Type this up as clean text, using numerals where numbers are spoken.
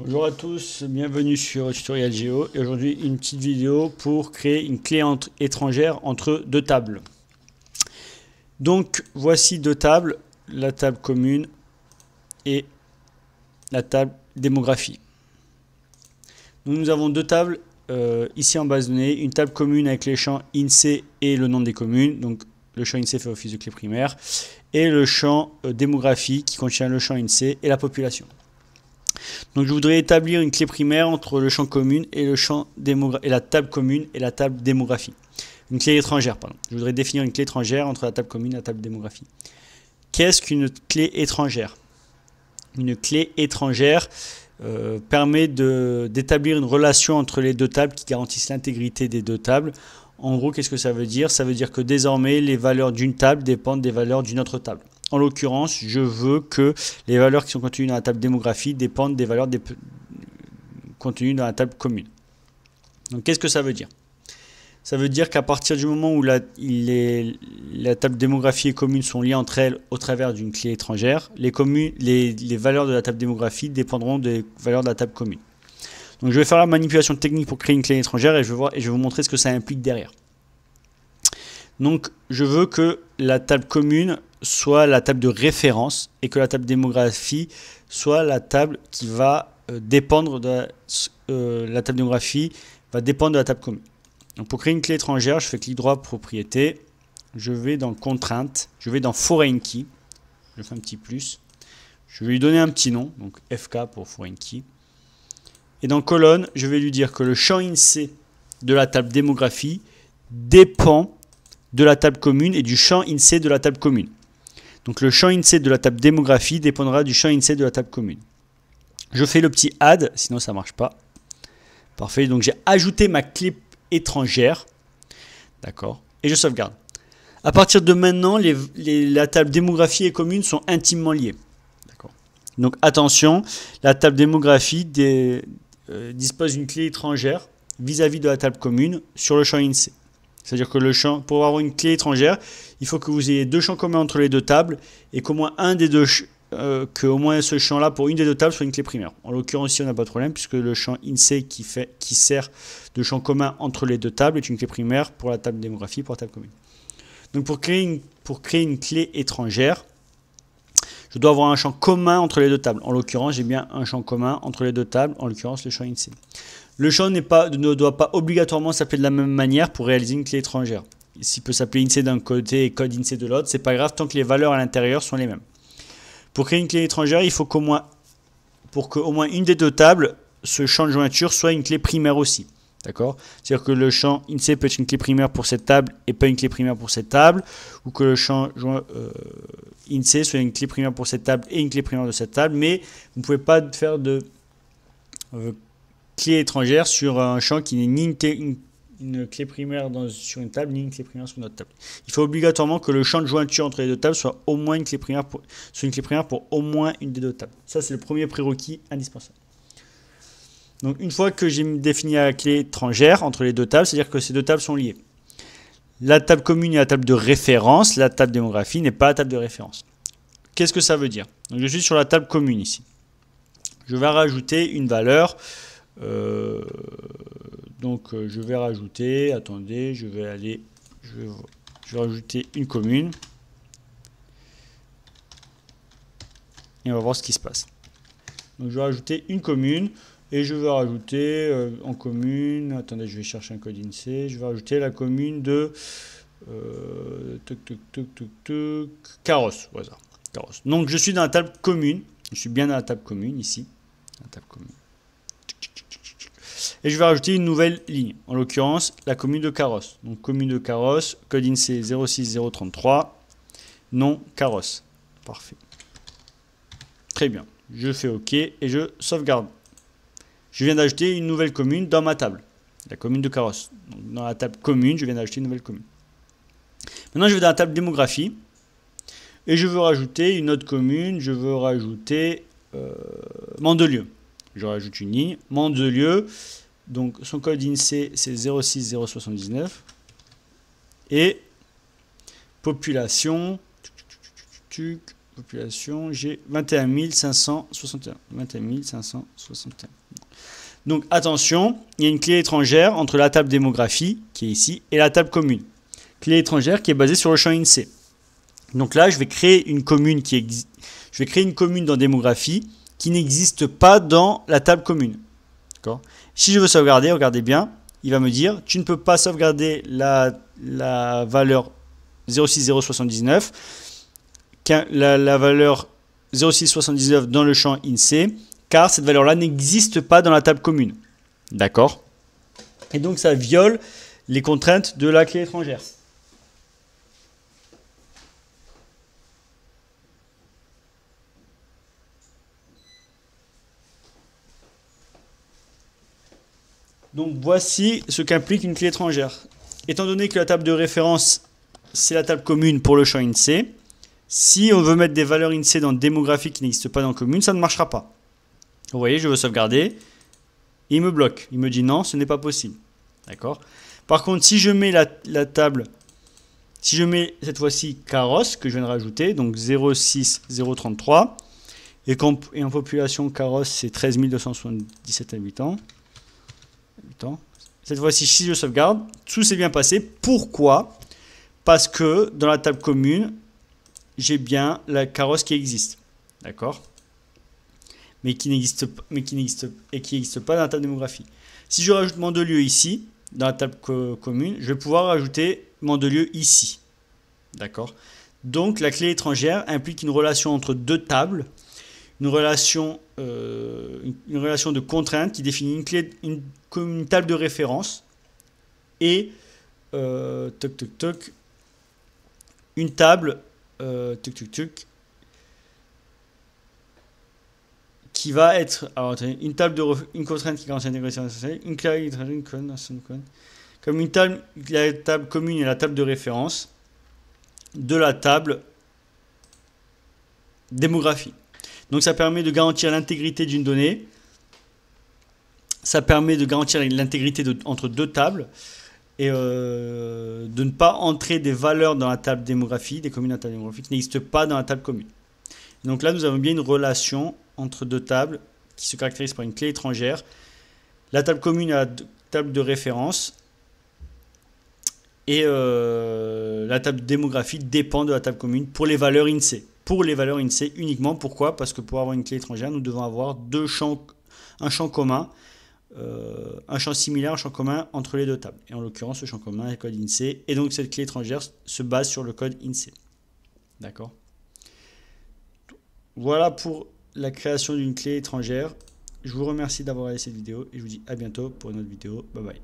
Bonjour à tous, bienvenue sur Tutoriel Géo et aujourd'hui une petite vidéo pour créer une clé étrangère entre deux tables. Donc voici deux tables, la table commune et la table démographie. Donc, nous avons deux tables ici en base de données, une table commune avec les champs INSEE et le nom des communes, donc le champ INSEE fait office de clé primaire, et le champ démographie qui contient le champ INSEE et la population. Donc je voudrais établir une clé primaire entre le champ commune et le champ et la table commune et la table démographie. Une clé étrangère, pardon. Je voudrais définir une clé étrangère entre la table commune et la table démographie. Qu'est-ce qu'une clé étrangère? Une clé étrangère permet d'établir une relation entre les deux tables qui garantissent l'intégrité des deux tables. En gros, qu'est-ce que ça veut dire? Ça veut dire que désormais, les valeurs d'une table dépendent des valeurs d'une autre table. En l'occurrence, je veux que les valeurs qui sont contenues dans la table démographie dépendent des valeurs contenues dans la table commune. Donc, qu'est-ce que ça veut dire? Ça veut dire qu'à partir du moment où la table démographie et commune sont liées entre elles au travers d'une clé étrangère, les valeurs de la table démographie dépendront des valeurs de la table commune. Donc, je vais faire la manipulation technique pour créer une clé étrangère et je vais vous montrer ce que ça implique derrière. Donc, je veux que la table commune soit la table de référence et que la table démographie soit la table qui va dépendre de la table démographie va dépendre de la table commune. Donc pour créer une clé étrangère, je fais clic droit propriété, je vais dans contrainte, je vais dans foreign key, je fais un petit plus, je vais lui donner un petit nom, donc FK pour foreign key. Et dans colonne, je vais lui dire que le champ INSEE de la table démographie dépend de la table commune et du champ INSEE de la table commune. Donc le champ INSEE de la table démographie dépendra du champ INSEE de la table commune. Je fais le petit add, sinon ça ne marche pas. Parfait, donc j'ai ajouté ma clé étrangère. D'accord. Et je sauvegarde. À partir de maintenant, la table démographie et commune sont intimement liées. D'accord. Donc attention, la table démographie dispose d'une clé étrangère vis-à-vis de la table commune sur le champ INSEE. C'est-à-dire que pour avoir une clé étrangère, il faut que vous ayez deux champs communs entre les deux tables et qu'au moins qu'au moins ce champ-là pour une des deux tables soit une clé primaire. En l'occurrence, ici, on n'a pas de problème puisque le champ INSEE qui sert de champ commun entre les deux tables est une clé primaire pour la table démographie, pour la table commune. Donc pour créer une clé étrangère, je dois avoir un champ commun entre les deux tables. En l'occurrence, j'ai bien un champ commun entre les deux tables, en l'occurrence le champ INSEE. Le champ ne doit pas obligatoirement s'appeler de la même manière pour réaliser une clé étrangère. S'il peut s'appeler INSEE d'un côté et code INSEE de l'autre, c'est pas grave tant que les valeurs à l'intérieur sont les mêmes. Pour créer une clé étrangère, il faut pour qu'au moins une des deux tables, ce champ de jointure soit une clé primaire aussi. D'accord? C'est-à-dire que le champ INSEE peut être une clé primaire pour cette table et pas une clé primaire pour cette table, ou que le champ INSEE soit une clé primaire pour cette table et une clé primaire de cette table, mais vous ne pouvez pas faire de clé étrangère sur un champ qui n'est ni une clé primaire sur une table, ni une clé primaire sur une autre table. Il faut obligatoirement que le champ de jointure entre les deux tables soit au moins une clé primaire pour au moins une des deux tables. Ça, c'est le premier prérequis indispensable. Donc, une fois que j'ai défini la clé étrangère entre les deux tables, c'est-à-dire que ces deux tables sont liées. La table commune est la table de référence, la table démographie n'est pas la table de référence. Qu'est-ce que ça veut dire? Donc, je suis sur la table commune ici. Je vais rajouter une valeur. Donc je vais rajouter, attendez, je vais rajouter une commune et on va voir ce qui se passe. Donc je vais rajouter une commune et je vais rajouter en commune, attendez, je vais chercher un code INSEE, je vais rajouter la commune de Carros, au hasard. Carros. Donc je suis dans la table commune, je suis bien dans la table commune ici, la table commune. Et je vais rajouter une nouvelle ligne, en l'occurrence la commune de Carros. Donc commune de Carros, code INSEE 06033, nom Carros. Parfait. Très bien. Je fais OK et je sauvegarde. Je viens d'ajouter une nouvelle commune dans ma table, la commune de Carros. Donc, dans la table commune, je viens d'ajouter une nouvelle commune. Maintenant, je vais dans la table démographie et je veux rajouter une autre commune. Je veux rajouter Mandelieu. Je rajoute une ligne, Mandelieu, donc son code INSEE c'est 06079 et population population, j'ai 21 561. 21 561. Donc attention, il y a une clé étrangère entre la table démographie, qui est ici, et la table commune. Clé étrangère qui est basée sur le champ INSEE. Donc là, je vais créer une commune dans démographie qui n'existe pas dans la table commune. D'accord ? Si je veux sauvegarder, regardez bien, il va me dire, tu ne peux pas sauvegarder la valeur 06079, la valeur 0679 dans le champ INSEE, car cette valeur-là n'existe pas dans la table commune. D'accord ? Et donc ça viole les contraintes de la clé étrangère. Donc voici ce qu'implique une clé étrangère. Étant donné que la table de référence, c'est la table commune pour le champ INSEE, si on veut mettre des valeurs INSEE dans démographie qui n'existent pas dans commune, ça ne marchera pas. Vous voyez, je veux sauvegarder, il me bloque. Il me dit non, ce n'est pas possible. D'accord ? Par contre, si je mets la table, si je mets cette fois-ci carrosse, que je viens de rajouter, donc 06033, et en population carrosse, c'est 13 277 habitants. Cette fois-ci, si je sauvegarde, tout s'est bien passé. Pourquoi ? Parce que dans la table commune, j'ai bien la carrosse qui existe. D'accord ? Mais qui n'existe pas dans la table démographie. Si je rajoute Mandelieu ici, dans la table commune, je vais pouvoir rajouter Mandelieu ici. D'accord ? Donc la clé étrangère implique une relation entre deux tables, une relation de contrainte qui définit une table de référence et une table qui va être une contrainte qui contient l'intégration sociale, une clé comme une table, la table commune et la table de référence de la table démographie. Donc ça permet de garantir l'intégrité d'une donnée, ça permet de garantir l'intégrité entre deux tables et de ne pas entrer des valeurs dans la table démographie, des communes dans la table démographie qui n'existent pas dans la table commune. Donc là, nous avons bien une relation entre deux tables qui se caractérise par une clé étrangère. La table commune a la table de référence et la table démographie dépend de la table commune pour les valeurs INSEE. Pour les valeurs INSEE uniquement. Pourquoi ? Parce que pour avoir une clé étrangère, nous devons avoir un champ commun, un champ similaire, un champ commun entre les deux tables. Et en l'occurrence, ce champ commun est le code INSEE. Et donc cette clé étrangère se base sur le code INSEE. D'accord ? Voilà pour la création d'une clé étrangère. Je vous remercie d'avoir regardé cette vidéo et je vous dis à bientôt pour une autre vidéo. Bye bye.